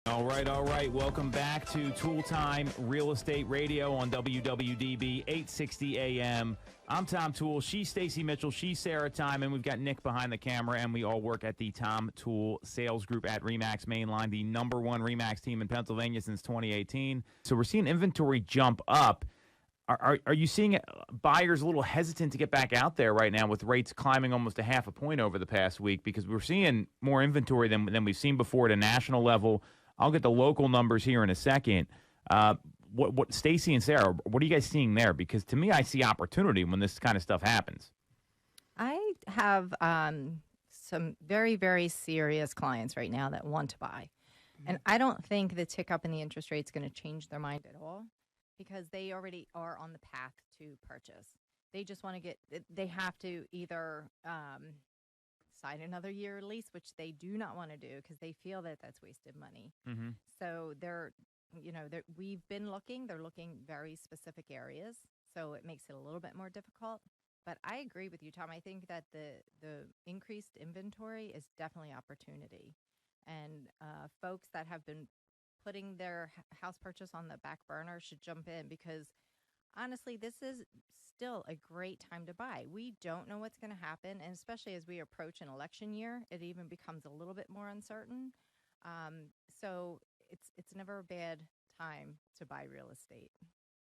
All right. Welcome back to Tool Time Real Estate Radio on WWDB 860 AM. I'm Tom Toole. She's Stacey Mitchell. She's Sarah Tymon. We've got Nick behind the camera, and we all work at the Tom Toole Sales Group at RE/MAX Mainline, the number one RE/MAX team in Pennsylvania since 2018. So we're seeing inventory jump up. Are you seeing buyers a little hesitant to get back out there right now with rates climbing almost a half a point over the past week? Because we're seeing more inventory than we've seen before at a national level. I'll get the local numbers here in a second. What Stacey and Sarah, what are you guys seeing there? Because to me, I see opportunity when this kind of stuff happens. I have some very, very serious clients right now that want to buy. And I don't think the tick up in the interest rate is going to change their mind at all because they already are on the path to purchase. They just want to they have to either sign another year lease, which they do not want to do because they feel that that's wasted money. Mm-hmm. So we've been looking. They're looking very specific areas, so it makes it a little bit more difficult. But I agree with you, Tom. I think that the increased inventory is definitely opportunity, and folks that have been putting their house purchase on the back burner should jump in because honestly, this is still a great time to buy. We don't know what's going to happen, and especially as we approach an election year, it even becomes a little bit more uncertain. So it's never a bad time to buy real estate.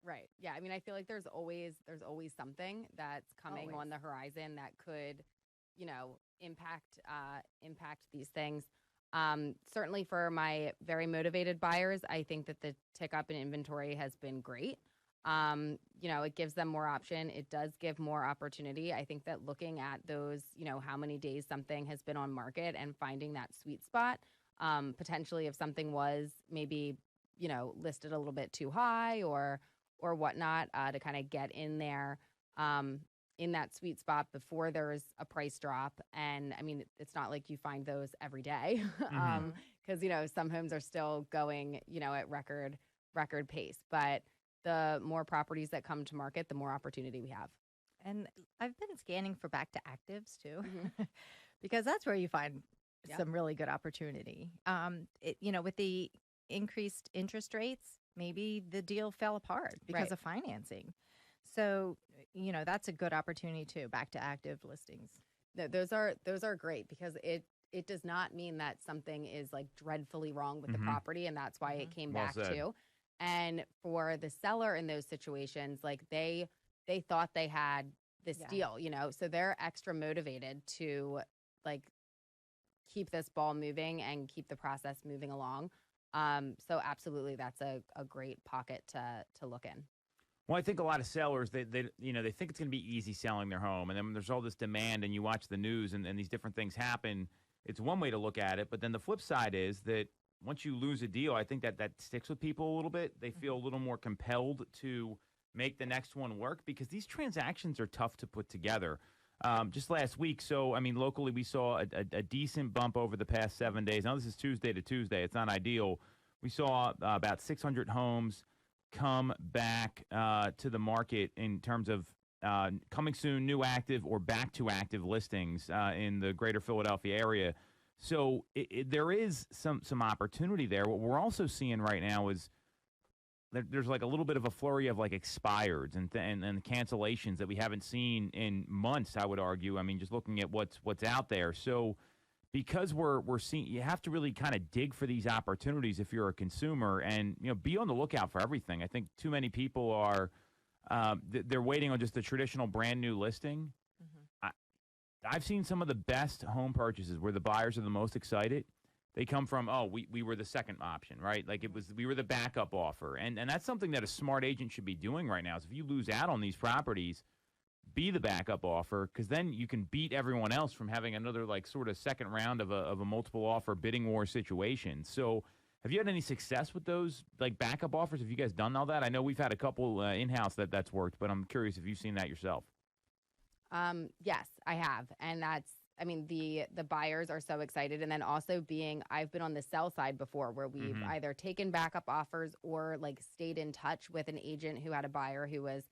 Right. Yeah. I mean, I feel like there's always something that's coming on the horizon that could, impact these things. Certainly for my very motivated buyers, I think that the tick up in inventory has been great. It gives them more option. It does give more opportunity. I think that looking at those, how many days something has been on market and finding that sweet spot, potentially if something was maybe, listed a little bit too high or whatnot, to kind of get in there, in that sweet spot before there's a price drop. And I mean, it's not like you find those every day, because, some homes are still going, at record pace, but the more properties that come to market, the more opportunity we have. And I've been scanning for back to actives too, because that's where you find some really good opportunity. With the increased interest rates, maybe the deal fell apart because of financing. So, that's a good opportunity too, back to active listings. Those are great because it does not mean that something is like dreadfully wrong with the property, and that's why it came back too. And for the seller in those situations, like they thought they had this deal, so they're extra motivated to like keep this ball moving and keep the process moving along. So absolutely, that's a great pocket to look in. Well, I think a lot of sellers, they think it's going to be easy selling their home. And then when there's all this demand and you watch the news and these different things happen, it's one way to look at it. But then the flip side is that once you lose a deal, I think that sticks with people a little bit. They feel a little more compelled to make the next one work because these transactions are tough to put together. Just last week, locally we saw a decent bump over the past 7 days. Now, this is Tuesday to Tuesday. It's not ideal. We saw about 600 homes come back to the market in terms of coming soon, new active or back to active listings in the greater Philadelphia area. So there is some opportunity there. What we're also seeing right now is there's like a little bit of a flurry of like expireds and cancellations that we haven't seen in months, I would argue. I mean, just looking at what's out there. So because we're seeing, you have to really kind of dig for these opportunities if you're a consumer and, be on the lookout for everything. I think too many people are, they're waiting on just a traditional brand new listing. I've seen some of the best home purchases where the buyers are the most excited. They come from, we were the second option, right? Like we were the backup offer. And that's something that a smart agent should be doing right now is if you lose out on these properties, be the backup offer because then you can beat everyone else from having another like sort of second round of a multiple offer bidding war situation. So have you had any success with those like backup offers? Have you guys done all that? I know we've had a couple in-house that's worked, but I'm curious if you've seen that yourself. Yes, I have. And the buyers are so excited. And then also I've been on the sell side before where we've either taken backup offers or like stayed in touch with an agent who had a buyer who was,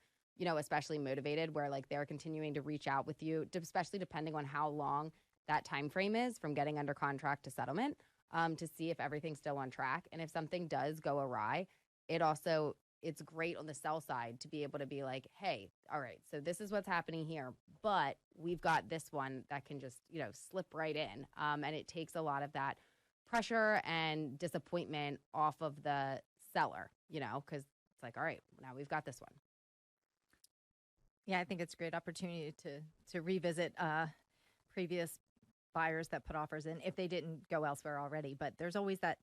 especially motivated where like they're continuing to reach out with you, especially depending on how long that time frame is from getting under contract to settlement. to see if everything's still on track. And if something does go awry, it's great on the sell side to be able to be like, hey, all right, so this is what's happening here, but we've got this one that can just, slip right in. And it takes a lot of that pressure and disappointment off of the seller, because it's like, all right, now we've got this one. Yeah, I think it's a great opportunity to revisit previous buyers that put offers in if they didn't go elsewhere already. But there's always that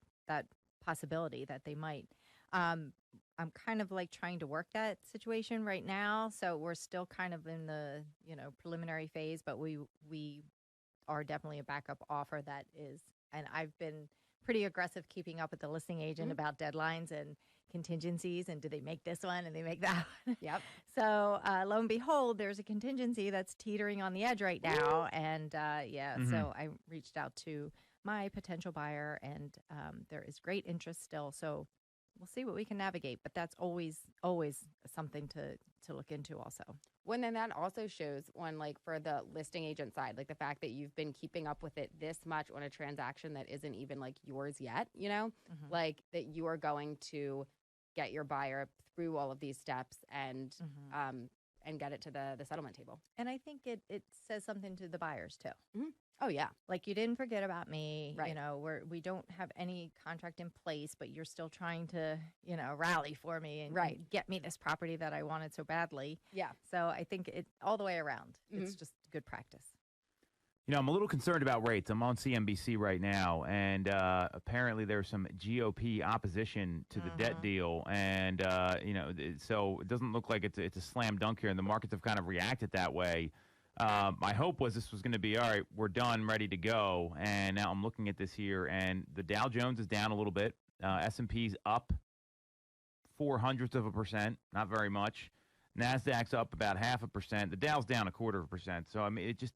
possibility that they might. I'm kind of like trying to work that situation right now, so we're still kind of in the preliminary phase. But we are definitely a backup offer that is, and I've been pretty aggressive keeping up with the listing agent about deadlines and contingencies and do they make this one and they make that one. Yep. So lo and behold, there's a contingency that's teetering on the edge right now. And so I reached out to my potential buyer and there is great interest still. So we'll see what we can navigate, but that's always something to look into also. When then that also shows on like for the listing agent side, like the fact that you've been keeping up with it this much on a transaction that isn't even like yours yet, like that you are going to get your buyer through all of these steps and get it to the settlement table. And I think it says something to the buyers too. Mm-hmm. Oh yeah. Like you didn't forget about me, right. We don't have any contract in place, but you're still trying to, rally for me and get me this property that I wanted so badly. Yeah. So I think it all the way around, it's just good practice. I'm a little concerned about rates. I'm on CNBC right now, and apparently there's some GOP opposition to the debt deal, and so it doesn't look like it's a slam dunk here, and the markets have kind of reacted that way. My hope was this was going to be, all right, we're done, ready to go, and now I'm looking at this here, and the Dow Jones is down a little bit. S&P's up 0.04%, not very much. NASDAQ's up about 0.5%. The Dow's down 0.25%. So, I mean, it just...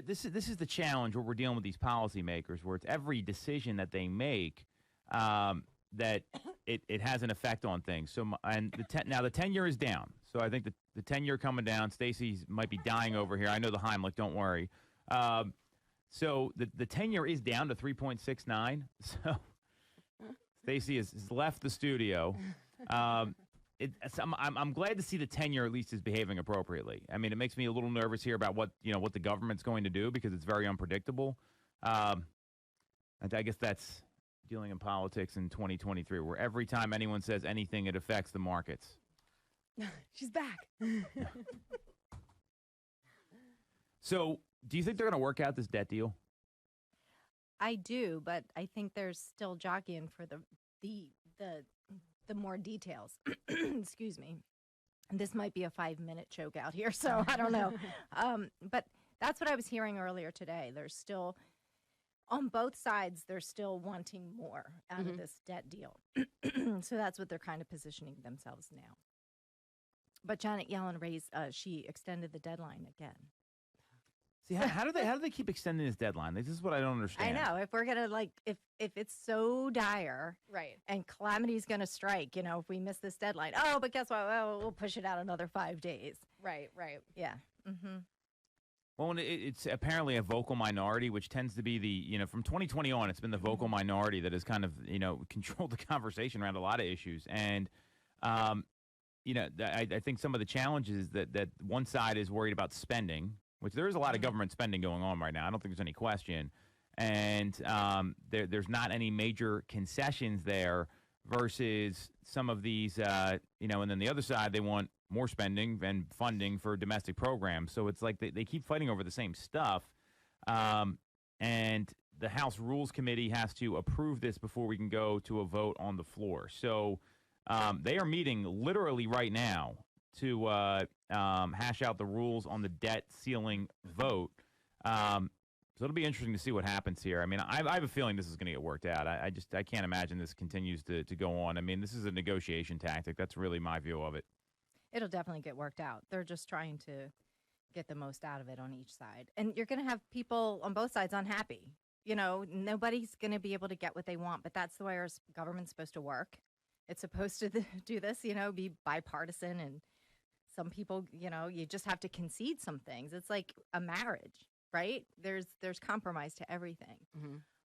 this is the challenge where we're dealing with these policymakers, where it's every decision that they make that it has an effect on things. So now the 10-year is down. So I think the 10-year coming down. Stacey's might be dying over here. I know the Heimlich. Don't worry. So the 10-year is down to 3.69. So Stacey has left the studio. I'm glad to see the 10-year at least is behaving appropriately. I mean, it makes me a little nervous here about what the government's going to do because it's very unpredictable. I guess that's dealing in politics in 2023, where every time anyone says anything, it affects the markets. She's back. So, do you think they're going to work out this debt deal? I do, but I think there's still jockeying for the more details. Excuse me. This might be a 5-minute choke out here, so I don't know. But that's what I was hearing earlier today. There's still, on both sides, they're still wanting more out of this debt deal. So that's what they're kind of positioning themselves now. But Janet Yellen she extended the deadline again. See, how do they keep extending this deadline? This is what I don't understand. I know. If we're gonna if it's so dire, right, and calamity's gonna strike, if we miss this deadline, but guess what? Well, we'll push it out another 5 days. Right. Yeah. Mm-hmm. Well, and it's apparently a vocal minority, which tends to be from 2020 on, it's been the vocal minority that has kind of controlled the conversation around a lot of issues, and I think some of the challenges that one side is worried about spending. Which there is a lot of government spending going on right now. I don't think there's any question. And there's not any major concessions there versus some of these, and then the other side, they want more spending and funding for domestic programs. So it's like they keep fighting over the same stuff. And the House Rules Committee has to approve this before we can go to a vote on the floor. So they are meeting literally right now to hash out the rules on the debt ceiling vote. So it'll be interesting to see what happens here. I mean, I have a feeling this is going to get worked out. I can't imagine this continues to go on. I mean, this is a negotiation tactic. That's really my view of it. It'll definitely get worked out. They're just trying to get the most out of it on each side. And you're going to have people on both sides unhappy. Nobody's going to be able to get what they want, but that's the way our government's supposed to work. It's supposed to do this, be bipartisan, and some people, you just have to concede some things. It's like a marriage, right? There's compromise to everything.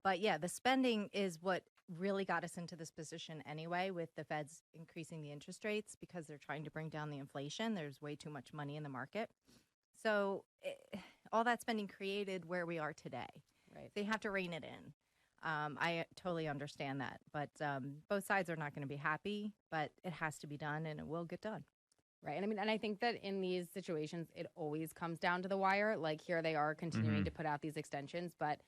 But yeah, the spending is what really got us into this position anyway, with the Feds increasing the interest rates because they're trying to bring down the inflation. There's way too much money in the market. So all that spending created where we are today. Right. They have to rein it in. I totally understand that. But both sides are not going to be happy, but it has to be done and it will get done. Right. And I mean, and I think that in these situations, it always comes down to the wire. Like here they are continuing to put out these extensions, but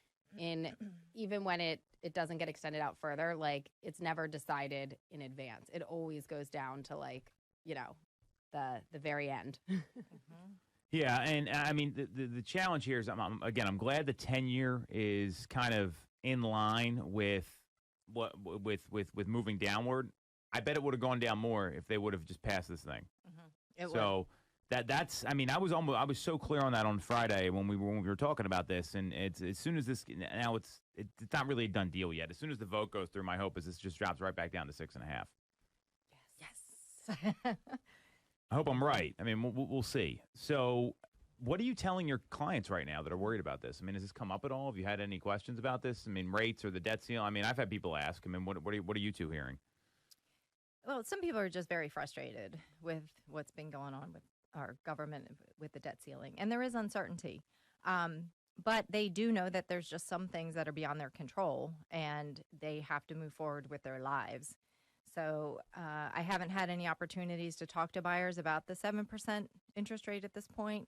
even when it doesn't get extended out further, like it's never decided in advance. It always goes down to like, the very end. Yeah, and I mean the challenge here is I'm glad the 10-year is kind of in line with with moving downward. I bet it would have gone down more if they would have just passed this thing. So that's I mean I was so clear on that on Friday when we were talking about this, and it's as soon as this now it's not really a done deal yet. As soon as the vote goes through, my hope is this just drops right back down to 6.5. Yes. I hope I'm right. I mean, we'll see. So, what are you telling your clients right now that are worried about this? I mean, has this come up at all? Have you had any questions about this? I mean, rates or the debt ceiling? I mean, I've had people ask. I mean, what are you two hearing? Well, some people are just very frustrated with what's been going on with our government with the debt ceiling, and there is uncertainty. But they do know that there's just some things that are beyond their control, and they have to move forward with their lives. So I haven't had any opportunities to talk to buyers about the 7% interest rate at this point.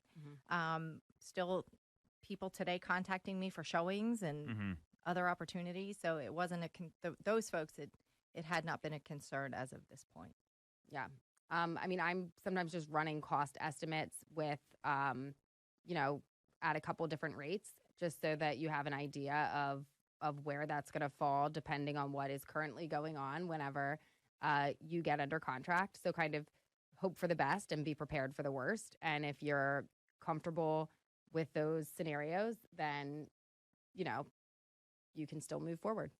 Still people today contacting me for showings and other opportunities. So it wasn't those folks, it had not been a concern as of this point. Yeah. I mean, I'm sometimes just running cost estimates with, at a couple different rates, just so that you have an idea of where that's going to fall depending on what is currently going on whenever you get under contract. So kind of hope for the best and be prepared for the worst. And if you're comfortable with those scenarios, then, you can still move forward.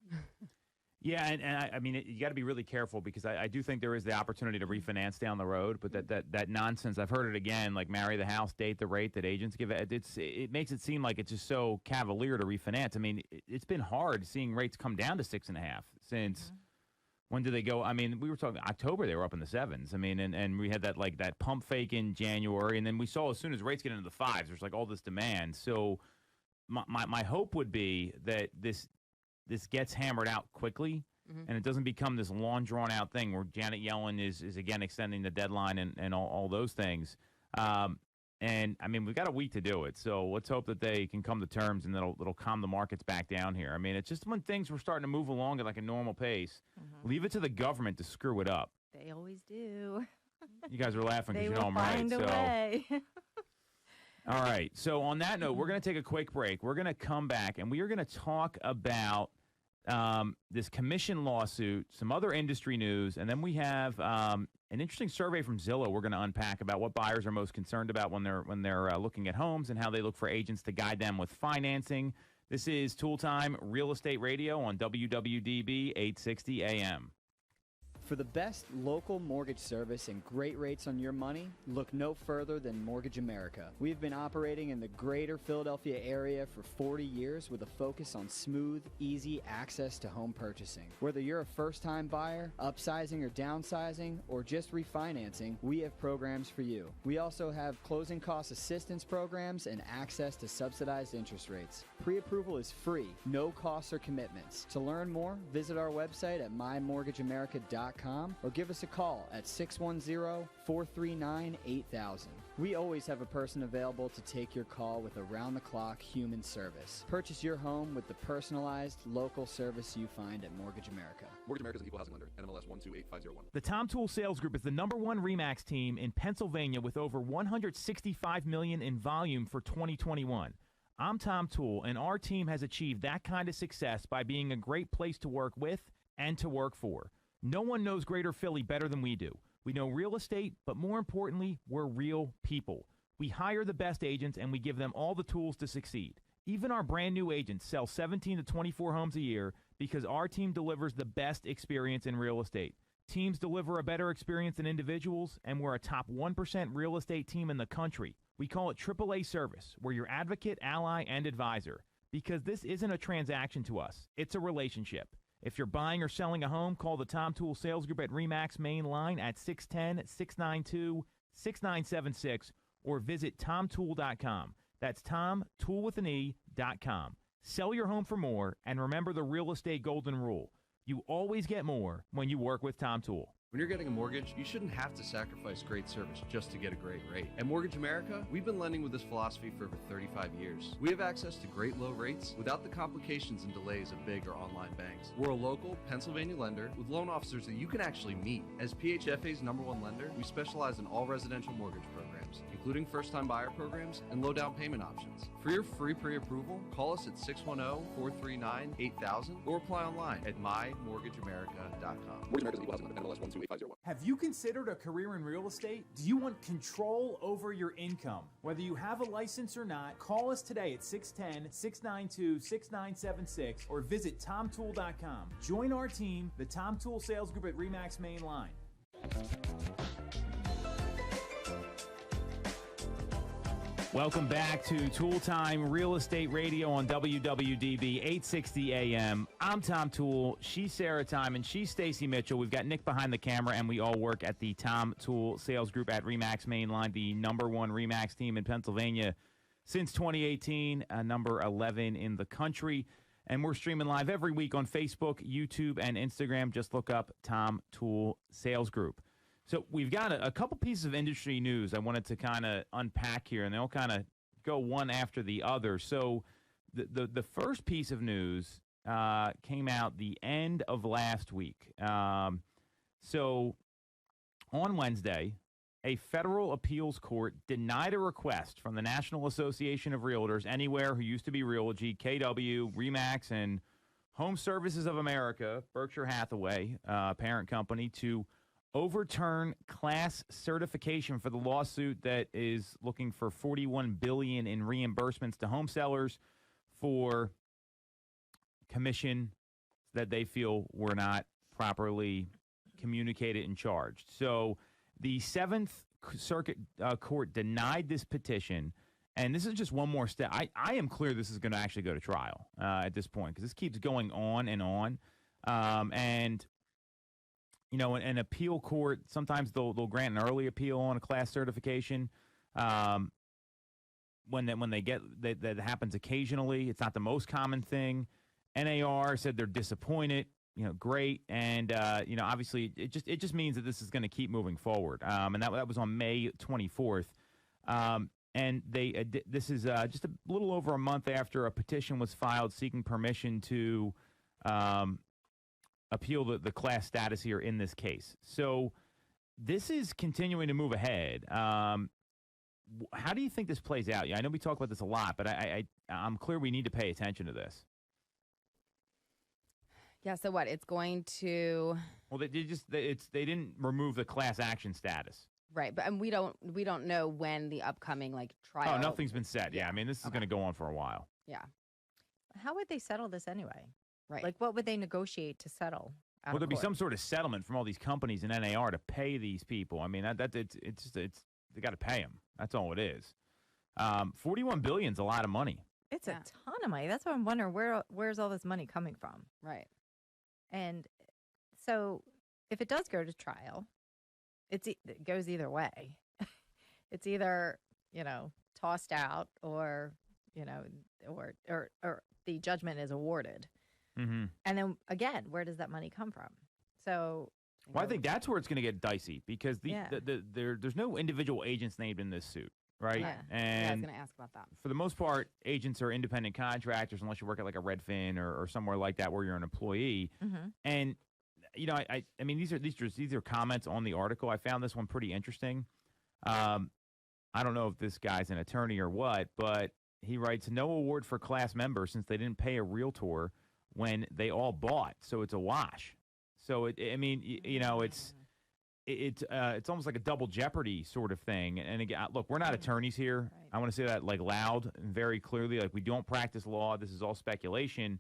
Yeah, and I mean, you got to be really careful because I do think there is the opportunity to refinance down the road, but that nonsense, I've heard it again, like marry the house, date the rate that agents give. It makes it seem like it's just so cavalier to refinance. I mean, it's been hard seeing rates come down to 6.5 since when did they go? I mean, we were talking October, they were up in the 7s. I mean, and we had that pump fake in January, and then we saw as soon as rates get into the 5s, there's like all this demand. So my hope would be that this gets hammered out quickly, and it doesn't become this long, drawn-out thing where Janet Yellen is again extending the deadline and all those things. And, I mean, we've got a week to do it, so let's hope that they can come to terms and it'll calm the markets back down here. I mean, it's just when things were starting to move along at like a normal pace, leave it to the government to screw it up. They always do. You guys are laughing because you know I'm right. They will find a way. All right. So on that note, we're going to take a quick break. We're going to come back, and we are going to talk about this commission lawsuit, some other industry news, and then we have an interesting survey from Zillow we're going to unpack about what buyers are most concerned about when they're looking at homes and how they look for agents to guide them with financing. This is Tool Time Real Estate Radio on WWDB 860 AM. For the best local mortgage service and great rates on your money, look no further than Mortgage America. We've been operating in the greater Philadelphia area for 40 years with a focus on smooth, easy access to home purchasing. Whether you're a first-time buyer, upsizing or downsizing, or just refinancing, we have programs for you. We also have closing cost assistance programs and access to subsidized interest rates. Pre-approval is free, no costs or commitments. To learn more, visit our website at mymortgageamerica.com or give us a call at 610-439-8000. We always have a person available to take your call with around-the-clock human service. Purchase your home with the personalized, local service you find at Mortgage America. Mortgage America is an equal housing lender. NMLS 128501. The Tom Toole Sales Group is the #1 RE/MAX team in Pennsylvania with over $165 million in volume for 2021. I'm Tom Toole, and our team has achieved that kind of success by being a great place to work with and to work for. No one knows Greater Philly better than we do. We know real estate, but more importantly, we're real people. We hire the best agents, and we give them all the tools to succeed. Even our brand new agents sell 17 to 24 homes a year because our team delivers the best experience in real estate. Teams deliver a better experience than individuals, and we're a top 1% real estate team in the country. We call it AAA service. We're your advocate, ally, and advisor. because this isn't a transaction to us. It's a relationship. If you're buying or selling a home, call the Tom Toole Sales Group at RE/MAX main line at 610-692-6976 or visit tomtoole.com. That's tomtoole.com. Sell your home for more, and remember the real estate golden rule. You always get more when you work with Tom Toole. When you're getting a mortgage, you shouldn't have to sacrifice great service just to get a great rate. At Mortgage America, we've been lending with this philosophy for over 35 years. We have access to great low rates without the complications and delays of big or online banks. We're a local Pennsylvania lender with loan officers that you can actually meet. As PHFA's #1 lender, we specialize in all residential mortgage programs, including first-time buyer programs and low down payment options. For your free pre-approval, call us at 610-439-8000 or apply online at mymortgageamerica.com. Mortgage America is equal housing lender, NMLS 12850. Have you considered a career in real estate? Do you want control over your income? Whether you have a license or not, call us today at 610-692-6976 or visit tomtoole.com. Join our team, the Tom Toole Sales Group at RE/MAX main line. Welcome back to Toole Time Real Estate Radio on WWDB 860 AM. I'm Tom Toole. She's Sarah Tymon. She's Stacey Mitchell. We've got Nick behind the camera, and we all work at the Tom Toole Sales Group at RE/MAX Mainline, the #1 RE/MAX team in Pennsylvania since 2018, number 11 in the country. And we're streaming live every week on Facebook, YouTube, and Instagram. Just look up Tom Toole Sales Group. So we've got a couple pieces of industry news I wanted to kind of unpack here, and they'll kind of go one after the other. So the first piece of news came out the end of last week. So on Wednesday, a federal appeals court denied a request from the National Association of Realtors Anywhere, who used to be Realogy, KW, RE/MAX, and Home Services of America, Berkshire Hathaway, parent company, to overturn class certification for the lawsuit that is looking for $41 billion in reimbursements to home sellers for commission that they feel were not properly communicated and charged. So the Seventh Circuit Court denied this petition, and this is just one more step. I am clear this is going to actually go to trial at this point, because this keeps going on and on. And you know, an appeal court, sometimes they'll grant an early appeal on a class certification. When they get that happens occasionally. It's not the most common thing. NAR said they're disappointed. You know, great, and you know, obviously, it just means that this is going to keep moving forward. And that was on May 24th. And this is just a little over a month after a petition was filed seeking permission to appeal the class status here in this case. So this is continuing to move ahead. How do you think this plays out? Yeah, I know we talk about this a lot, but I'm clear we need to pay attention to this. Yeah. So what? It's going to. Well, they didn't remove the class action status. Right, but and we don't know when the upcoming trial. Oh, nothing's been set. Yeah, I mean, this is going to go on for a while. Yeah. How would they settle this anyway? Right. Like, what would they negotiate to settle? Well, there'd be some sort of settlement from all these companies in NAR to pay these people. I mean, it's they got to pay them. That's all it is. $41 billion is a lot of money. It's a ton of money. That's what I'm wondering. Where's all this money coming from? Right. And so, if it does go to trial, it goes either way. It's either tossed out, or or the judgment is awarded. Mm-hmm. And then again, where does that money come from? So, well, I think that's where it's going to get dicey, because there's no individual agents named in this suit, right? Yeah. And I was going to ask about that. For the most part, agents are independent contractors, unless you work at like a Redfin or somewhere like that where you're an employee. Mm-hmm. And I mean, these are comments on the article. I found this one pretty interesting. I don't know if this guy's an attorney or what, but he writes, "No award for class members since they didn't pay a realtor when they all bought, so it's a wash." So it's almost like a double jeopardy sort of thing. And again, look, we're not attorneys here. Right. I want to say that loud and very clearly. Like, we don't practice law. This is all speculation.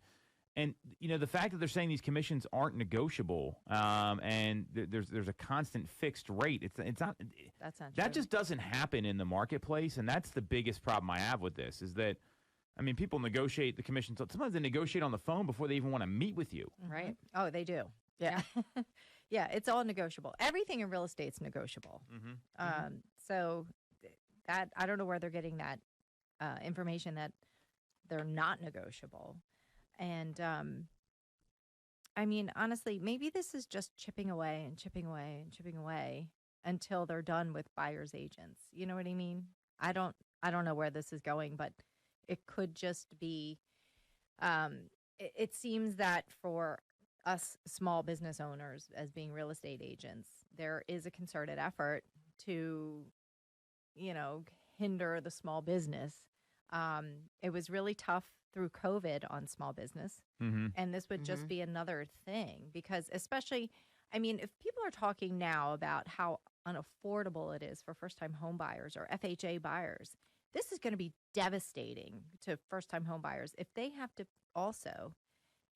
And the fact that they're saying these commissions aren't negotiable, and there's a constant fixed rate. It's not. That's not that true. just doesn't happen in the marketplace, and that's the biggest problem I have with this. Is that I mean, people negotiate the commission. Sometimes they negotiate on the phone before they even want to meet with you. Right. Oh, they do. Yeah. Yeah, it's all negotiable. Everything in real estate's negotiable. So that I don't know where they're getting that information that they're not negotiable. And I mean, honestly, maybe this is just chipping away and chipping away and chipping away until they're done with buyers agents. You know what I mean? I don't know where this is going, but it could just be it seems that for us small business owners as being real estate agents, there is a concerted effort to, hinder the small business. It was really tough through COVID on small business. And this would just be another thing because especially, I mean, if people are talking now about how unaffordable it is for first-time home buyers or FHA buyers, this is going to be devastating to first-time home buyers if they have to also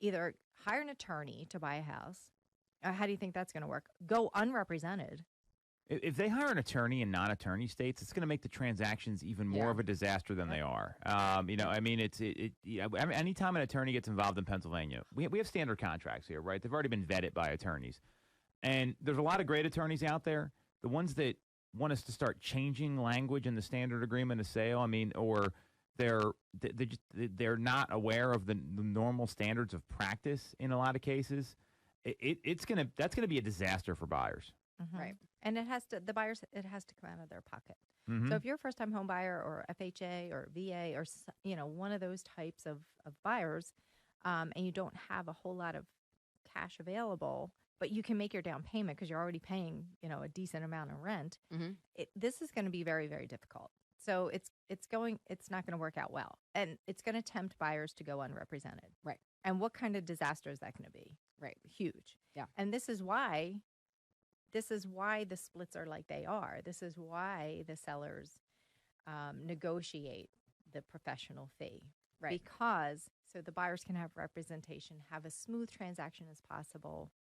either hire an attorney to buy a house. How do you think that's going to work? Go unrepresented. If they hire an attorney in non-attorney states, it's going to make the transactions even more of a disaster than they are. I mean, anytime an attorney gets involved in Pennsylvania, we have standard contracts here, right? They've already been vetted by attorneys. And there's a lot of great attorneys out there. The ones that want us to start changing language in the standard agreement of sale, I mean, or they're not aware of the normal standards of practice in a lot of cases. That's gonna be a disaster for buyers. Right. And it has to come out of their pocket. So if you're a first-time home buyer or FHA or VA or, one of those types of buyers, and you don't have a whole lot of cash available, but you can make your down payment because you're already paying, a decent amount of rent, this is going to be very, very difficult. So it's not going to work out well. And it's going to tempt buyers to go unrepresented. Right. And what kind of disaster is that going to be? Right. Huge. Yeah. And this is why the splits are like they are. This is why the sellers negotiate the professional fee. Right. Because so the buyers can have representation, have a smooth transaction as possible,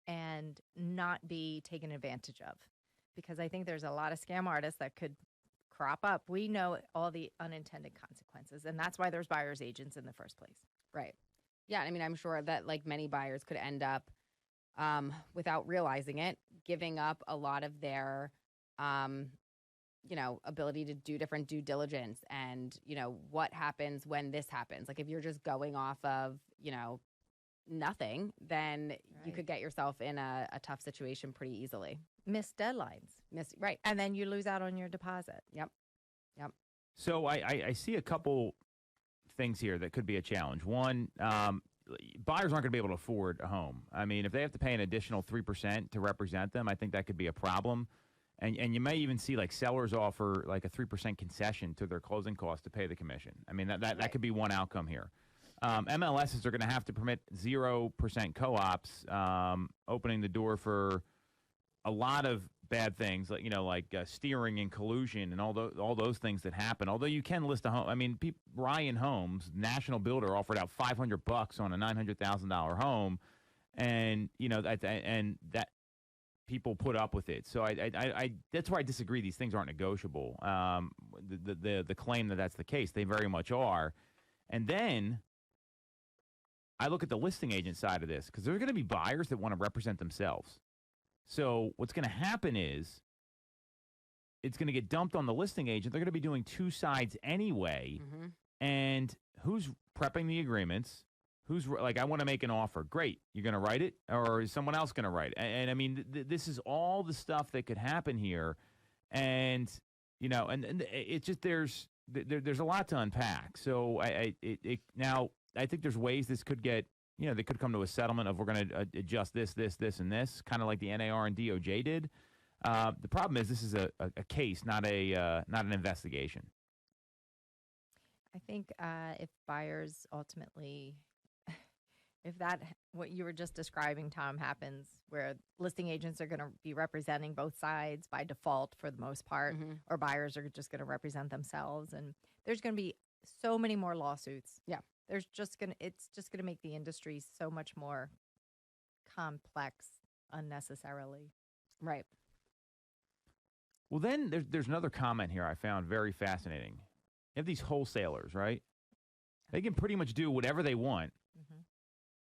and not be taken advantage of. Because I think there's a lot of scam artists that could crop up. We know all the unintended consequences, and that's why there's buyer's agents in the first place. Right. Yeah. I mean, I'm sure that like many buyers could end up without realizing it, giving up a lot of their, ability to do different due diligence and, what happens when this happens. Like if you're just going off of, nothing, then you could get yourself in a tough situation pretty easily. Missed deadlines. Right. And then you lose out on your deposit. Yep. So I see a couple things here that could be a challenge. One, buyers aren't going to be able to afford a home. I mean, if they have to pay an additional 3% to represent them, I think that could be a problem. And you may even see like sellers offer like a 3% concession to their closing costs to pay the commission. I mean, that could be one outcome here. MLSs are going to have to permit 0% co-ops, opening the door for a lot of bad things, like steering and collusion and all those things that happen. Although you can list a home, I mean, Ryan Homes, national builder, offered out $500 on a $900,000 home, and that people put up with it. So I that's where I disagree. These things aren't negotiable. The claim that that's the case, they very much are. And then I look at the listing agent side of this because there are going to be buyers that want to represent themselves. So what's going to happen is it's going to get dumped on the listing agent. They're going to be doing two sides anyway. And who's prepping the agreements? Who's like, I want to make an offer. Great. You're going to write it, or is someone else going to write it? And I mean, this is all the stuff that could happen here. And, and it's just there's a lot to unpack. So now I think there's ways this could get, they could come to a settlement of we're going to adjust this, and this, kind of like the NAR and DOJ did. The problem is this is a case, not an investigation. I think if buyers ultimately, if what you were just describing, Tom, happens, where listing agents are going to be representing both sides by default for the most part, or buyers are just going to represent themselves, and there's going to be so many more lawsuits. Yeah. It's just going to make the industry so much more complex unnecessarily. Right. Well, then there's another comment here I found very fascinating. You have these wholesalers, right? They can pretty much do whatever they want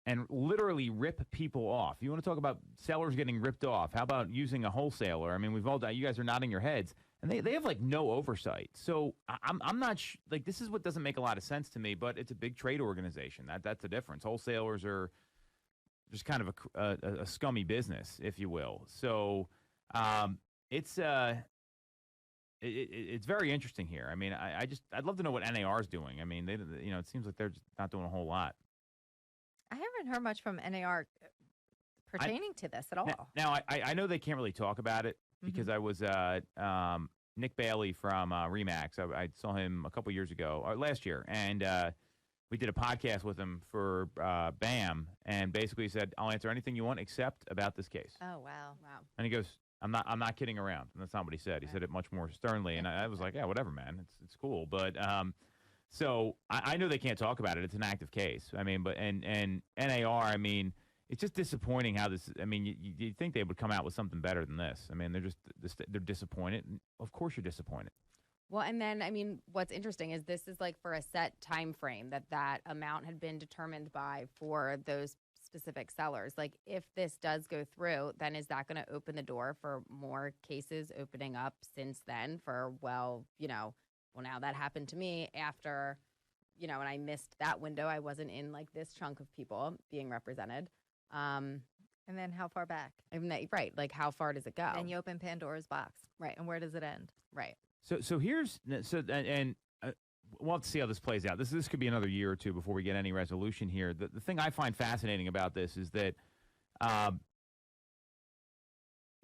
and literally rip people off. You want to talk about sellers getting ripped off? How about using a wholesaler? I mean, you guys are nodding your heads, and they have like no oversight. So I'm not like, this is what doesn't make a lot of sense to me. But it's a big trade organization. That's the difference. Wholesalers are just kind of a scummy business, if you will. So it's very interesting here. I mean, I'd love to know what NAR is doing. I mean, it seems like they're just not doing a whole lot. I haven't heard much from NAR pertaining to this at all. Now I know they can't really talk about it because I was Nick Bailey from Remax. I saw him a couple years ago, or last year, and we did a podcast with him for BAM, and basically said, "I'll answer anything you want except about this case." Oh wow. And he goes, I'm not kidding around. And that's not what he said. He said it much more sternly, and I was like, yeah, whatever, man. It's cool, but so I know they can't talk about it. It's an active case. I mean, but and NAR. I mean, it's just disappointing how this. I mean, you think they would come out with something better than this? I mean, they're disappointed. And of course, you're disappointed. Well, and then I mean, what's interesting is this is like for a set time frame that amount had been determined by for those specific sellers. Like, if this does go through, then is that going to open the door for more cases opening up since then? Now that happened to me after, and I missed that window. I wasn't in like this chunk of people being represented. And then how far back? Right. Like, how far does it go? Then you open Pandora's box. Right. And where does it end? Right. So we'll have to see how this plays out. This could be another year or two before we get any resolution here. The thing I find fascinating about this is that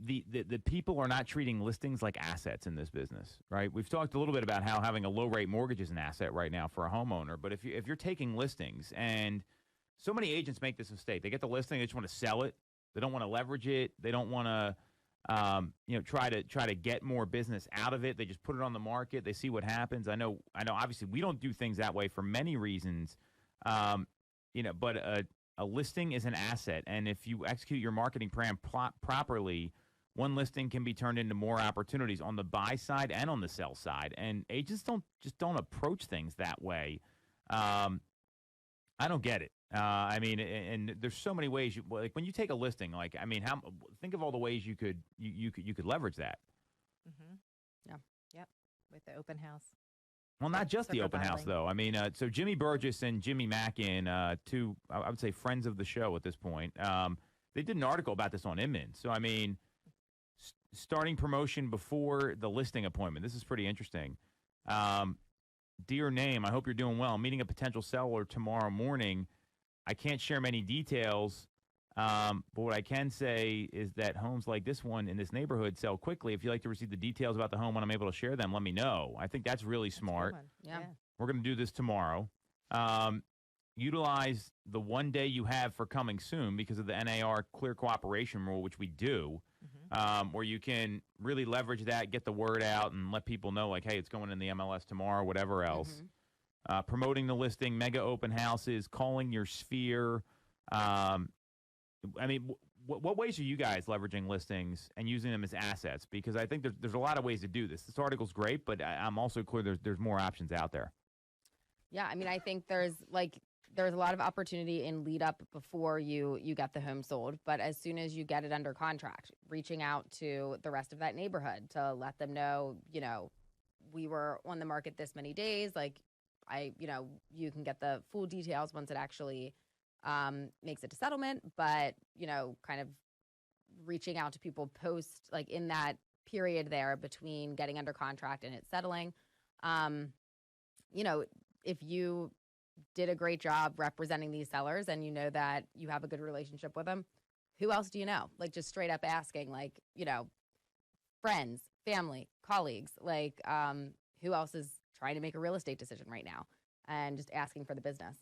the people are not treating listings like assets in this business, right? We've talked a little bit about how having a low rate mortgage is an asset right now for a homeowner. But if you're taking listings, and so many agents make this mistake, they get the listing, they just want to sell it, they don't want to leverage it, they don't want to try to get more business out of it. They just put it on the market. They see what happens. I know. Obviously, we don't do things that way for many reasons. But a listing is an asset, and if you execute your marketing plan properly, one listing can be turned into more opportunities on the buy side and on the sell side. And agents don't approach things that way. I don't get it. I mean, and there's so many ways like when you take a listing, like, I mean, think of all the ways you could leverage that. Yeah. Yep. With the open house. Well, not just the open house, though. I mean, so Jimmy Burgess and Jimmy Mackin, two, I would say, friends of the show at this point, they did an article about this on Inman. So, I mean, starting promotion before the listing appointment. This is pretty interesting. Dear name, I hope you're doing well. I'm meeting a potential seller tomorrow morning. I can't share many details, but what I can say is that homes like this one in this neighborhood sell quickly. If you'd like to receive the details about the home when I'm able to share them, let me know. I think that's really smart. Yeah. We're going to do this tomorrow. Utilize the one day you have for coming soon because of the NAR clear cooperation rule, which we do, where you can really leverage that, get the word out, and let people know, like, hey, it's going in the MLS tomorrow, whatever else. Promoting the listing, mega open houses, calling your sphere. I mean, what ways are you guys leveraging listings and using them as assets? Because I think there's a lot of ways to do this. This article's great, but I'm also clear there's more options out there. Yeah, I mean, I think there's a lot of opportunity in lead up before you get the home sold. But as soon as you get it under contract, reaching out to the rest of that neighborhood to let them know, we were on the market this many days. Like, you can get the full details once it actually makes it to settlement. But, kind of reaching out to people post, like, in that period there between getting under contract and it settling. If you did a great job representing these sellers and you know that you have a good relationship with them, who else do you know? Like, just straight up asking, like, friends, family, colleagues, like, who else is trying to make a real estate decision right now, and just asking for the business.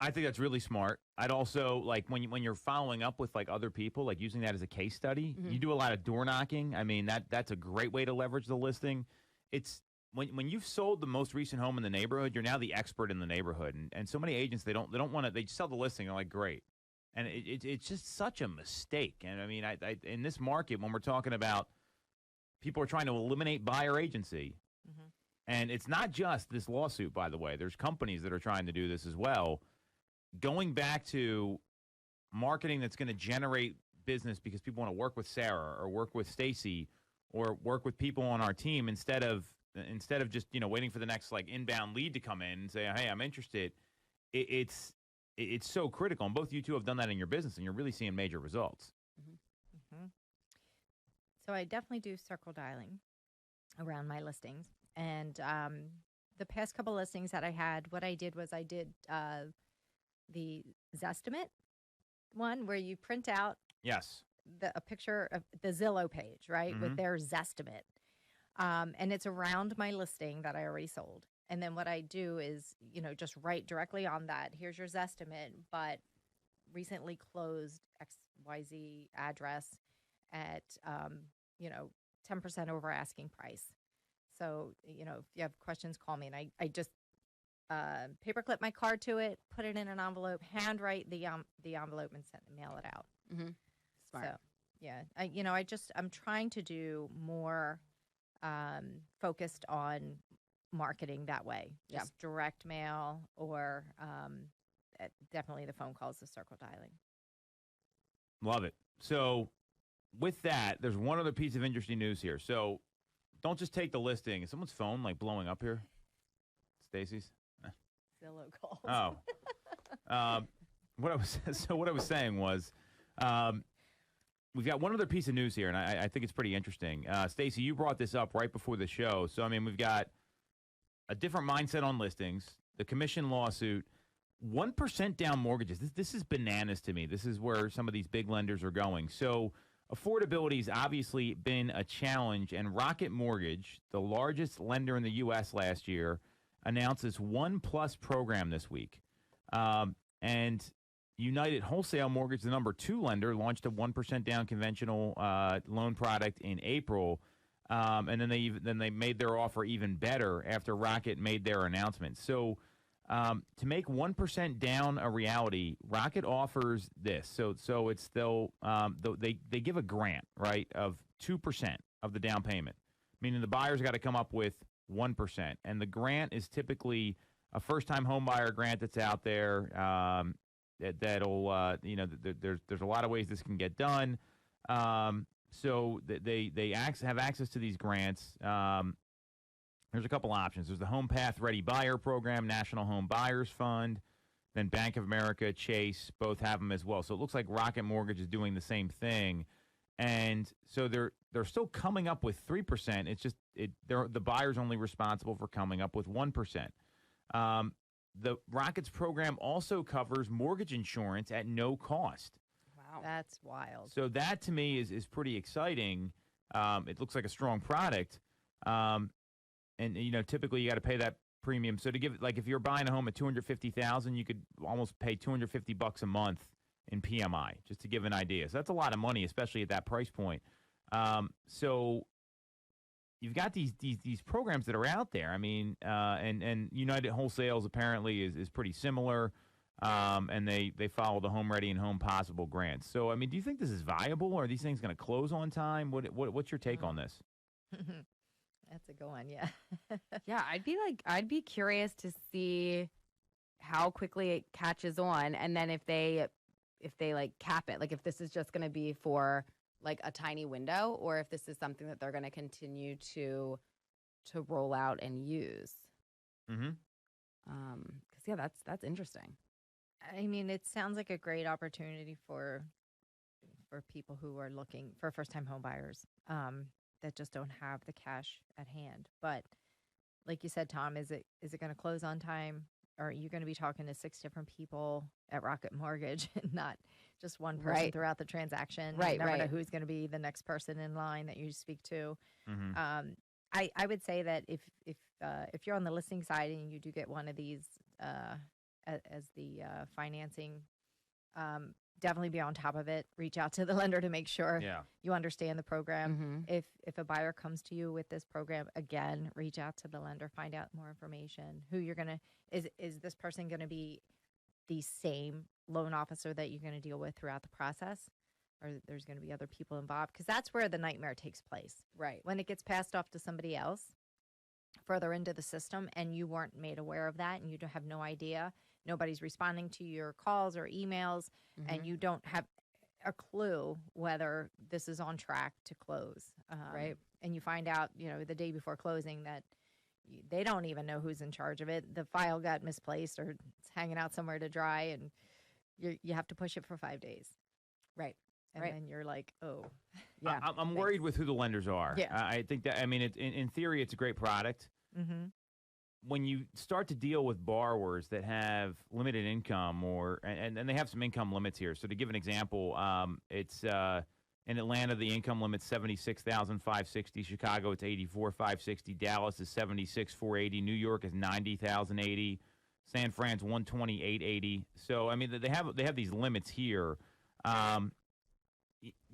I think that's really smart. I'd also, like, when you're following up with, like, other people, like, using that as a case study. You do a lot of door knocking. I mean, that's a great way to leverage the listing. It's when you've sold the most recent home in the neighborhood, you're now the expert in the neighborhood. And so many agents, they don't want to, they sell the listing. They're like, great. And it's just such a mistake. And I mean, I in this market, when we're talking about people are trying to eliminate buyer agency, And it's not just this lawsuit, by the way. There's companies that are trying to do this as well. Going back to marketing that's going to generate business because people want to work with Sarah or work with Stacy or work with people on our team instead of just waiting for the next like inbound lead to come in and say, hey, I'm interested. It's so critical, and both you two have done that in your business, and you're really seeing major results. Mm-hmm. So I definitely do circle dialing around my listings, and the past couple listings that I had, what I did was I did the Zestimate one where you print out a picture of the Zillow page, right, with their Zestimate. And it's around my listing that I already sold. And then what I do is, just write directly on that, here's your Zestimate, but recently closed XYZ address at, 10% over asking price. So, if you have questions, call me. And I just paperclip my card to it, put it in an envelope, handwrite the envelope, and mail it out. Mm-hmm. Smart. So, yeah, I'm trying to do more focused on marketing that way. Just direct mail or definitely the phone calls, the circle dialing. Love it. So with that, there's one other piece of interesting news here. So don't just take the listing. Is someone's phone like blowing up here? Stacy's? Zillow calls. Oh. What I was saying was we've got one other piece of news here, and I think it's pretty interesting. Stacy, you brought this up right before the show. So, we've got a different mindset on listings, the commission lawsuit, 1% down mortgages. This is bananas to me. This is where some of these big lenders are going. So affordability has obviously been a challenge, and Rocket Mortgage, the largest lender in the U.S. last year, announced its 1+ program this week. And United Wholesale Mortgage, the number 2 lender, launched a 1% down conventional loan product in April. And then they made their offer even better after Rocket made their announcement. So to make 1% down a reality, Rocket offers this. So it's they give a grant, right, of 2% of the down payment, meaning the buyer's got to come up with 1%, and the grant is typically a first-time home buyer grant that's out there. That'll there's a lot of ways this can get done. So they have access to these grants. There's a couple options. There's the Home Path Ready Buyer Program, National Home Buyers Fund, then Bank of America, Chase, both have them as well. So it looks like Rocket Mortgage is doing the same thing. And so they're still coming up with 3%. It's just the buyer's only responsible for coming up with 1%. The Rockets program also covers mortgage insurance at no cost. Wow. That's wild. So that to me is pretty exciting. It looks like a strong product. And typically you got to pay that premium. So to give, like, if you're buying a home at $250,000, you could almost pay $250 a month in PMI, just to give an idea. So that's a lot of money, especially at that price point. So you've got these programs that are out there. And United Wholesales apparently is pretty similar. And they follow the Home Ready and Home Possible grants. So, do you think this is viable? Are these things going to close on time? What's your take on this? That's a go on, yeah. Yeah, I'd be curious to see how quickly it catches on, and then if they like cap it, like if this is just going to be for like a tiny window, or if this is something that they're going to continue to roll out and use. Mm-hmm. 'Cause yeah, that's interesting. It sounds like a great opportunity for people who are looking for first-time home buyers that just don't have the cash at hand. But like you said, Tom, is it going to close on time? Or are you going to be talking to 6 different people at Rocket Mortgage and not just one person throughout the transaction? Right, you never right. know who's going to be the next person in line that you speak to. Mm-hmm. I would say that if you're on the listing side and you do get one of these as the financing, definitely be on top of it. Reach out to the lender to make sure you understand the program. Mm-hmm. If a buyer comes to you with this program, again, reach out to the lender, find out more information. Who you're gonna is this person gonna be the same loan officer that you're gonna deal with throughout the process, or there's gonna be other people involved? Because that's where the nightmare takes place. Right. When it gets passed off to somebody else, further into the system and you weren't made aware of that and you don't have no idea, nobody's responding to your calls or emails, and you don't have a clue whether this is on track to close. Right. And you find out, the day before closing that they don't even know who's in charge of it. The file got misplaced or it's hanging out somewhere to dry, and you have to push it for 5 days. Right. And Right. then you're like, oh. Yeah. I'm worried with who the lenders are. Yeah. I think that, in theory, it's a great product. Mm-hmm. When you start to deal with borrowers that have limited income and they have some income limits here. So to give an example, it's in Atlanta, the income limit's $76,560. Chicago, it's $84,560. Dallas is $76,480. New York is $90,080. San Fran's $128,880. So they have these limits here.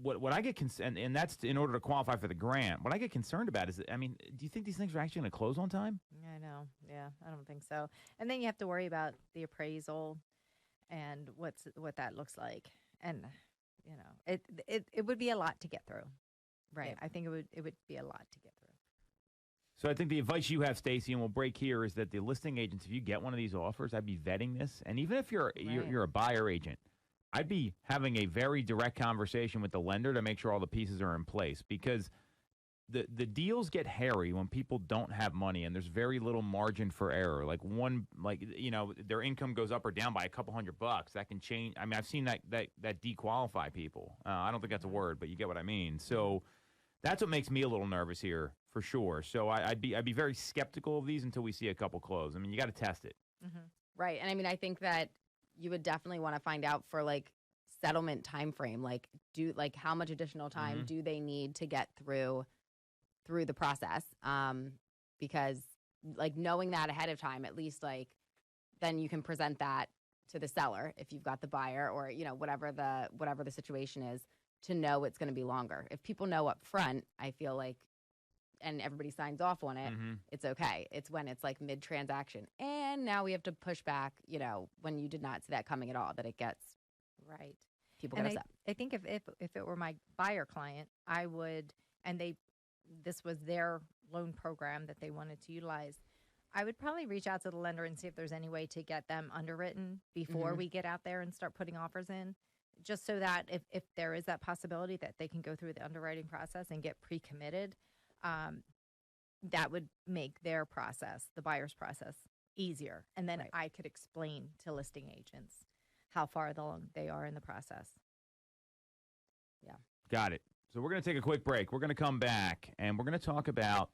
What I get and that's in order to qualify for the grant. What I get concerned about is that, do you think these things are actually going to close on time? I know. Yeah, I don't think so. And then you have to worry about the appraisal and what that looks like. And it would be a lot to get through. Right. I think it would be a lot to get through. So I think the advice you have, Stacey, and we'll break here, is that the listing agents, if you get one of these offers, I'd be vetting this. And even if you're a buyer agent, I'd be having a very direct conversation with the lender to make sure all the pieces are in place, because the deals get hairy when people don't have money and there's very little margin for error. Their income goes up or down by a couple $100. That can change. I've seen that dequalify people. I don't think that's a word, but you get what I mean. So that's what makes me a little nervous here for sure. So I'd be very skeptical of these until we see a couple close. You got to test it. Mm-hmm. Right. And I think that you would definitely want to find out for settlement time frame, how much additional time do they need to get through the process, because knowing that ahead of time, at least then you can present that to the seller if you've got the buyer, or whatever the situation is, to know it's going to be longer. If people know up front, I feel like, and everybody signs off on it, it's okay. It's when it's mid-transaction and now we have to push back, when you did not see that coming at all, that it gets right. People and get upset. I think if it were my buyer client, I would, and this was their loan program that they wanted to utilize, I would probably reach out to the lender and see if there's any way to get them underwritten before we get out there and start putting offers in, just so that if there is that possibility that they can go through the underwriting process and get pre-committed, that would make their process, the buyer's process, easier. And then I could explain to listing agents how far along they are in the process. Yeah. Got it. So we're going to take a quick break. We're going to come back, and we're going to talk about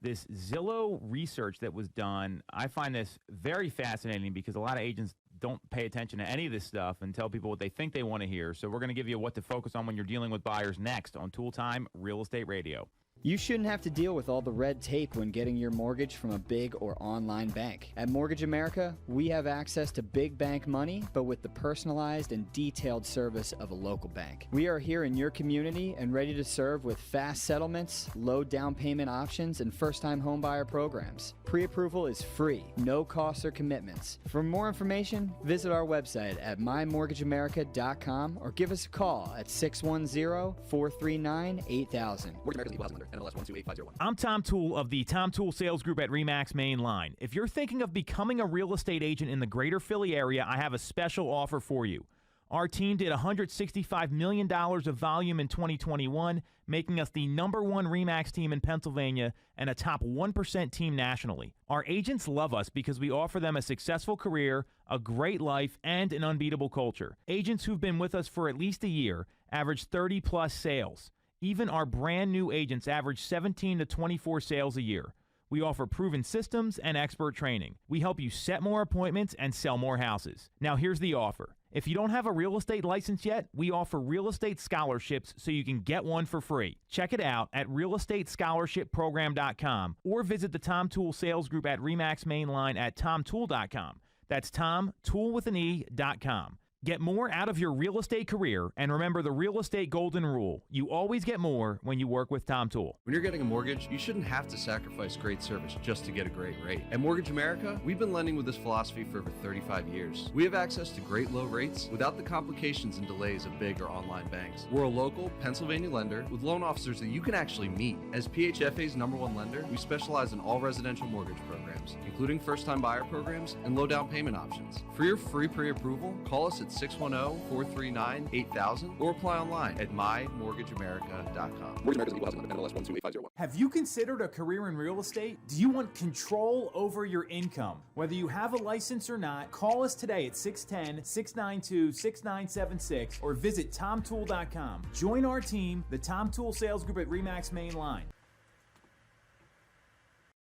this Zillow research that was done. I find this very fascinating because a lot of agents don't pay attention to any of this stuff and tell people what they think they want to hear. So we're going to give you what to focus on when you're dealing with buyers next on Tool Time Real Estate Radio. You shouldn't have to deal with all the red tape when getting your mortgage from a big or online bank. At Mortgage America, we have access to big bank money, but with the personalized and detailed service of a local bank. We are here in your community and ready to serve with fast settlements, low down payment options, and first-time homebuyer programs. Pre-approval is free, no costs or commitments. For more information, visit our website at mymortgageamerica.com or give us a call at 610-439-8000. Mortgage America's equal housing lender, NMLS 128501. I'm Tom Toole of the Tom Toole Sales Group at RE/MAX Main Line. If you're thinking of becoming a real estate agent in the greater Philly area, I have a special offer for you. Our team did $165 million of volume in 2021, making us the #1 RE/MAX team in Pennsylvania and a top 1% team nationally. Our agents love us because we offer them a successful career, a great life, and an unbeatable culture. Agents who've been with us for at least a year average 30-plus sales. Even our brand new agents average 17 to 24 sales a year. We offer proven systems and expert training. We help you set more appointments and sell more houses. Now here's the offer. If you don't have a real estate license yet, we offer real estate scholarships so you can get one for free. Check it out at realestatescholarshipprogram.com or visit the Tom Toole Sales Group at RE/MAX Main Line at tomtoole.com. That's tomtoole.com. Get more out of your real estate career, and remember the real estate golden rule. You always get more when you work with Tom Toole. When you're getting a mortgage, you shouldn't have to sacrifice great service just to get a great rate. At Mortgage America, we've been lending with this philosophy for over 35 years. We have access to great low rates without the complications and delays of big or online banks. We're a local Pennsylvania lender with loan officers that you can actually meet. As PHFA's #1 lender, we specialize in all residential mortgage programs, including first-time buyer programs and low down payment options. For your free pre-approval, call us at 610-439-8000 or apply online at mymortgageamerica.com. Mortgage America's equal housing lender, NMLS 128501. Have you considered a career in real estate? Do you want control over your income? Whether you have a license or not, call us today at 610-692-6976 or visit tomtoole.com. Join our team, the Tom Toole Sales Group at RE/MAX Main Line.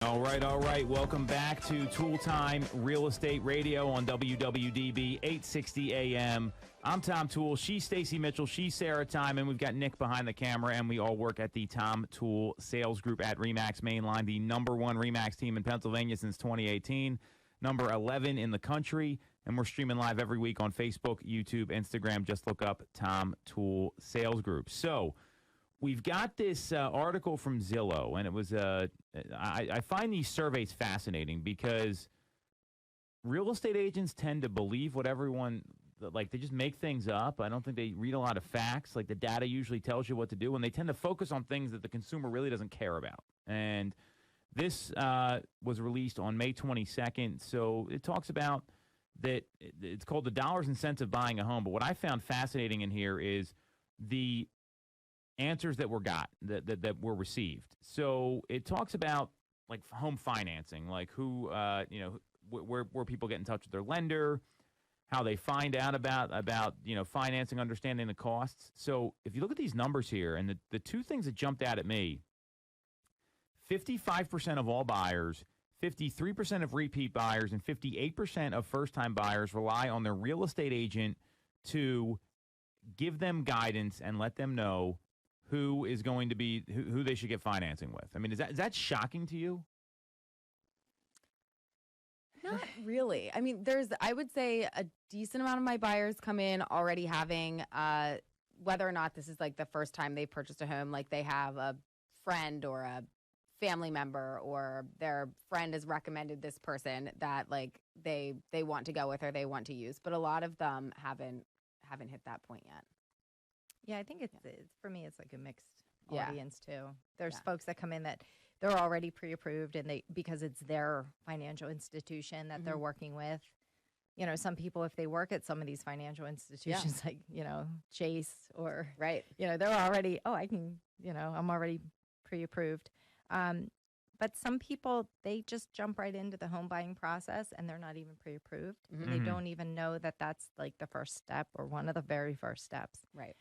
All right. Welcome back to Tool Time Real Estate Radio on WWDB 860 AM. I'm Tom Toole. She's Stacey Mitchell. She's Sarah Tymon. We've got Nick behind the camera, and we all work at the Tom Toole Sales Group at RE/MAX Mainline, the #1 RE/MAX team in Pennsylvania since 2018, number 11 in the country, and we're streaming live every week on Facebook, YouTube, Instagram. Just look up Tom Toole Sales Group. So we've got this article from Zillow, and it was I find these surveys fascinating because real estate agents tend to believe what everyone, like, they just make things up. I don't think they read a lot of facts. Like, the data usually tells you what to do, and they tend to focus on things that the consumer really doesn't care about. And this was released on May 22nd, so it talks about that it's called the dollars and cents of buying a home. But what I found fascinating in here is the answers that that were received. So it talks about, like, home financing, like who where people get in touch with their lender, how they find out about financing, understanding the costs. So if you look at these numbers here, and the two things that jumped out at me: 55% of all buyers, 53% of repeat buyers, and 58% of first-time buyers rely on their real estate agent to give them guidance and let them know who is going to be who they should get financing with. I mean, is that shocking to you? Not really. I mean, I would say a decent amount of my buyers come in already having, whether or not this is like the first time they purchased a home, like they have a friend or a family member, or their friend has recommended this person that, like, they want to go with or they want to use. But a lot of them haven't hit that point yet. Yeah, I think it's for me, it's like a mixed Yeah. audience too. There's Yeah. folks that come in that they're already pre-approved, and because it's their financial institution that they're working with. You know, some people, if they work at some of these financial institutions, like, Chase or Right. they're already, I'm already pre-approved. But some people, they just jump right into the home buying process, and they're not even pre-approved. And they don't even know that that's like the first step or one of the very first steps. Right.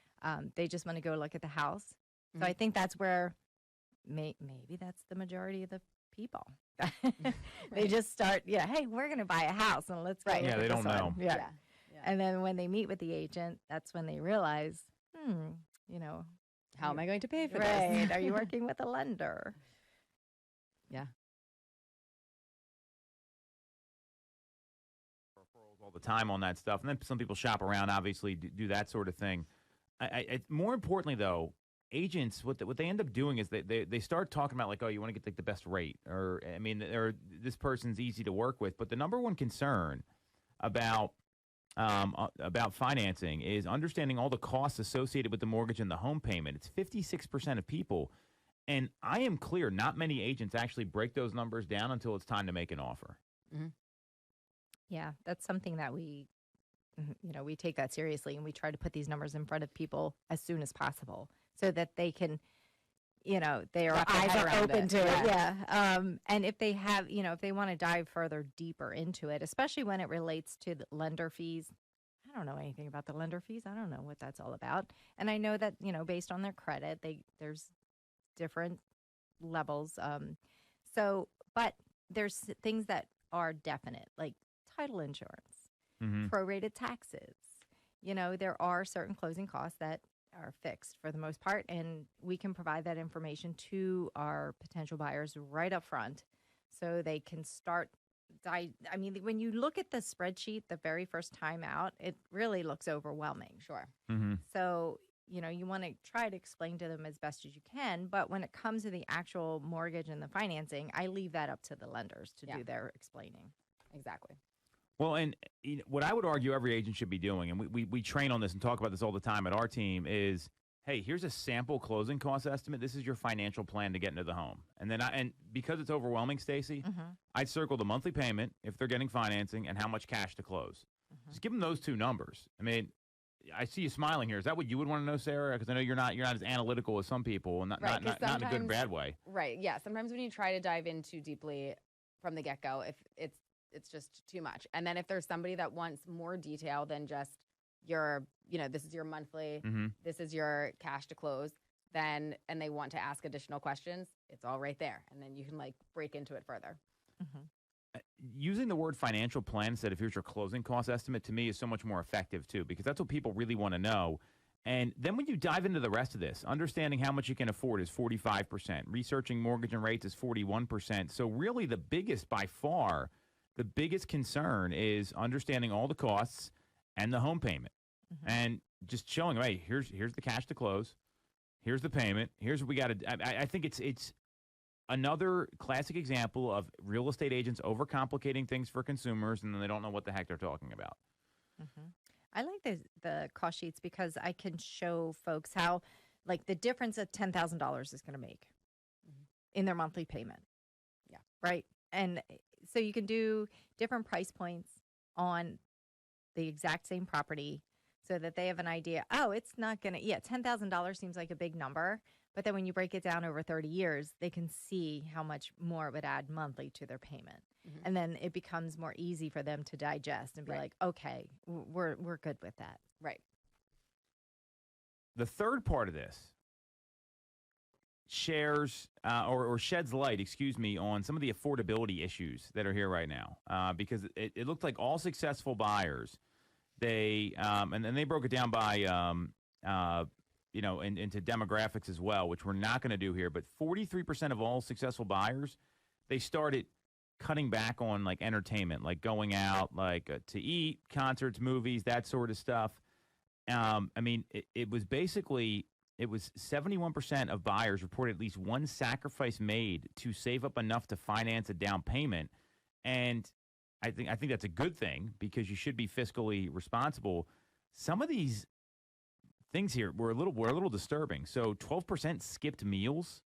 They just want to go look at the house. So I think that's where maybe that's the majority of the people. They just start, hey, we're going to buy a house, and let's go look Yeah, at they this don't know. one. Yeah. And then when they meet with the agent, that's when they realize, How am I going to pay for right, this? are you working with a lender? Yeah. Referrals all the time on that stuff, and then some people shop around, obviously do that sort of thing. I more importantly, though, agents, what they end up doing is they start talking about, like, oh, you want to get, like, the best rate, or this person's easy to work with. But the number one concern about financing is understanding all the costs associated with the mortgage and the home payment. It's 56% of people. And I am clear, not many agents actually break those numbers down until it's time to make an offer. Yeah, that's something that we take that seriously, and we try to put these numbers in front of people as soon as possible so that they can, their Wrap their eyes head are around open it. to it. Yeah. And if they have, if they want to dive further deeper into it, especially when it relates to the lender fees. I don't know anything about the lender fees. I don't know what that's all about. And I know that, based on their credit, there's different levels. But there's things that are definite, like title insurance, prorated taxes. There are certain closing costs that are fixed for the most part, and we can provide that information to our potential buyers right up front so they can start I mean, when you look at the spreadsheet the very first time out, it really looks overwhelming. Sure. Mm-hmm. So, you want to try to explain to them as best as you can. But when it comes to the actual mortgage and the financing, I leave that up to the lenders to do their explaining. Exactly. Well, and what I would argue every agent should be doing, and we train on this and talk about this all the time at our team, is, hey, here's a sample closing cost estimate. This is your financial plan to get into the home. And then, and because it's overwhelming, Stacey, I'd circle the monthly payment if they're getting financing and how much cash to close. Just give them those two numbers. I mean, I see you smiling here. Is that what you would want to know, Sarah? Because I know you're not as analytical as some people, and not in a good or bad way. Right. Yeah. Sometimes when you try to dive in too deeply from the get-go, if it's just too much. And then if there's somebody that wants more detail than just your, this is your monthly, this is your cash to close, and they want to ask additional questions, it's all right there. And then you can break into it further. Using the word financial plan instead of here's your closing cost estimate, to me, is so much more effective too, because that's what people really want to know. And then when you dive into the rest of this, understanding how much you can afford is 45%. Researching mortgage and rates is 41%. So really by far, the biggest concern is understanding all the costs and the home payment. And just showing, hey, here's the cash to close. Here's the payment. Here's what we got to. I think it's another classic example of real estate agents overcomplicating things for consumers, and then they don't know what the heck they're talking about. I like the cost sheets because I can show folks how, the difference of $10,000 is going to make in their monthly payment. Yeah. Right. And so you can do different price points on the exact same property so that they have an idea. Oh, it's not going to, $10,000 seems like a big number. But then when you break it down over 30 years, they can see how much more it would add monthly to their payment. And then it becomes more easy for them to digest and be like, okay, we're good with that. Right. The third part of this shares or sheds light, on some of the affordability issues that are here right now. Because it looked like all successful buyers, they and then they broke it down by into demographics as well, which we're not going to do here. But 43% of all successful buyers, they started cutting back on entertainment, going out, to eat, concerts, movies, that sort of stuff. It was 71% of buyers reported at least one sacrifice made to save up enough to finance a down payment. And I think that's a good thing because you should be fiscally responsible. Some of these things here were a little disturbing. So 12% skipped meals,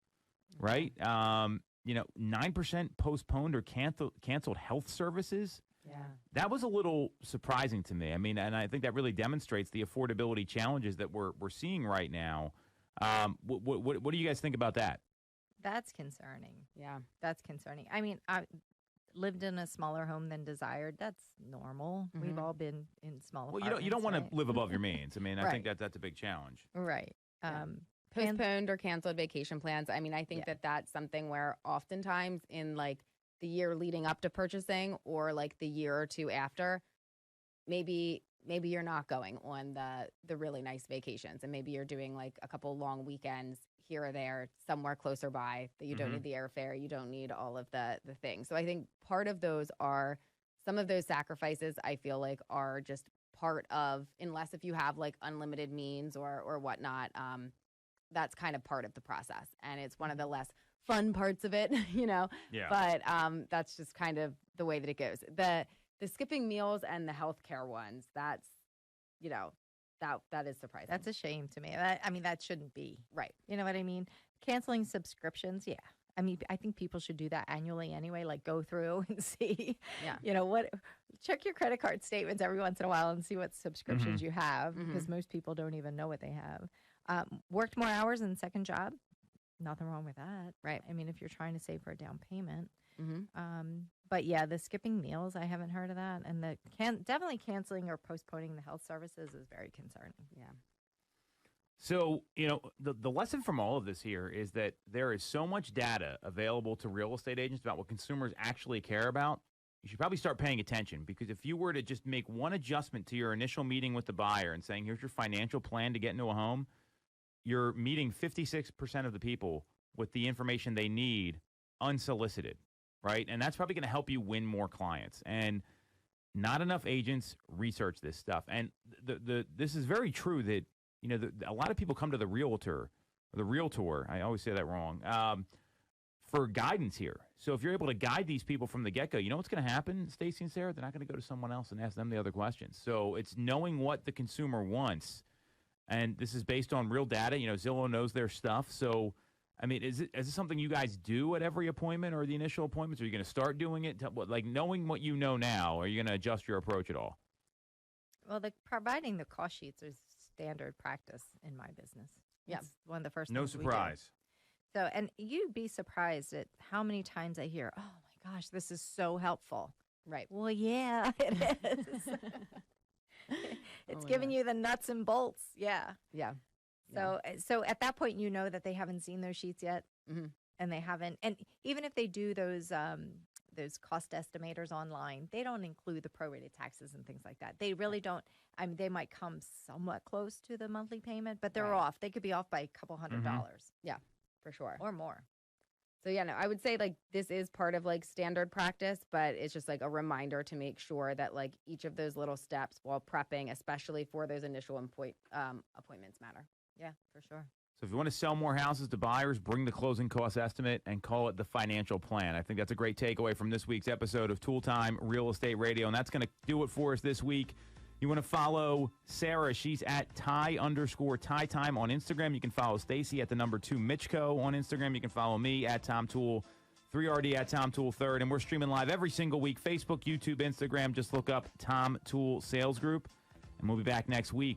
right? 9% postponed or canceled health services. Yeah. That was a little surprising to me. And I think that really demonstrates the affordability challenges that we're seeing right now. What do you guys think about that? That's concerning. Yeah. That's concerning. I lived in a smaller home than desired. That's normal. We've all been in small apartments. Well, you don't want right? to live above your means. I Right. think that's a big challenge. Right. Yeah. Postponed or canceled vacation plans. I think that's something where oftentimes in the year leading up to purchasing or the year or two after, maybe you're not going on the really nice vacations, and maybe you're doing a couple long weekends here or there somewhere closer by that you don't need the airfare, you don't need all of the things. So I think part of those are some of those sacrifices I feel are just part of, unless if you have unlimited means or whatnot, that's kind of part of the process. And it's one of the less fun parts of it, Yeah. but that's just kind of the way that it goes. The skipping meals and the healthcare ones, that's, that is surprising. That's a shame to me. That shouldn't be. Right. You know what I mean? Canceling subscriptions, yeah. I think people should do that annually anyway, go through and see, check your credit card statements every once in a while and see what subscriptions you have, because most people don't even know what they have. Worked more hours in second job, nothing wrong with that. Right. If you're trying to save for a down payment. But yeah, the skipping meals, I haven't heard of that. And the definitely canceling or postponing the health services is very concerning. Yeah. So, the lesson from all of this here is that there is so much data available to real estate agents about what consumers actually care about. You should probably start paying attention, because if you were to just make one adjustment to your initial meeting with the buyer and saying, here's your financial plan to get into a home, you're meeting 56% of the people with the information they need unsolicited. right? And that's probably going to help you win more clients. And not enough agents research this stuff. And this is very true that, a lot of people come to the realtor, I always say that wrong, for guidance here. So if you're able to guide these people from the get-go, you know what's going to happen, Stacey and Sarah? They're not going to go to someone else and ask them the other questions. So it's knowing what the consumer wants. And this is based on real data. Zillow knows their stuff. So, I mean, is this something you guys do at every appointment or the initial appointments? Are you going to start doing it? Like knowing what you know now, are you going to adjust your approach at all? Well, providing the cost sheets is standard practice in my business. Yeah. It's one of the first No things we do. surprise. So, and you'd be surprised at how many times I hear, "Oh my gosh, this is so helpful." Right. Well, yeah, it is. It's giving you the nuts and bolts. Yeah. Yeah. So at that point, you know that they haven't seen those sheets yet, and they haven't. And even if they do those cost estimators online, they don't include the prorated taxes and things like that. They really don't. I mean, they might come somewhat close to the monthly payment, but they're off. They could be off by a couple $100. Yeah, for sure. Or more. So yeah, no, I would say like this is part of like standard practice, but it's just like a reminder to make sure that like each of those little steps while prepping, especially for those initial appointments, matter. Yeah, for sure. So if you want to sell more houses to buyers, bring the closing cost estimate and call it the financial plan. I think that's a great takeaway from this week's episode of Toole Time Real Estate Radio, and that's going to do it for us this week. You want to follow Sarah, she's at Ty_Ty_Time on Instagram. You can follow Stacey at the number 2 Mitchco on Instagram. You can follow me at Tom Toole, 3RD at Tom Toole 3rd. And we're streaming live every single week, Facebook, YouTube, Instagram. Just look up Tom Toole Sales Group. And we'll be back next week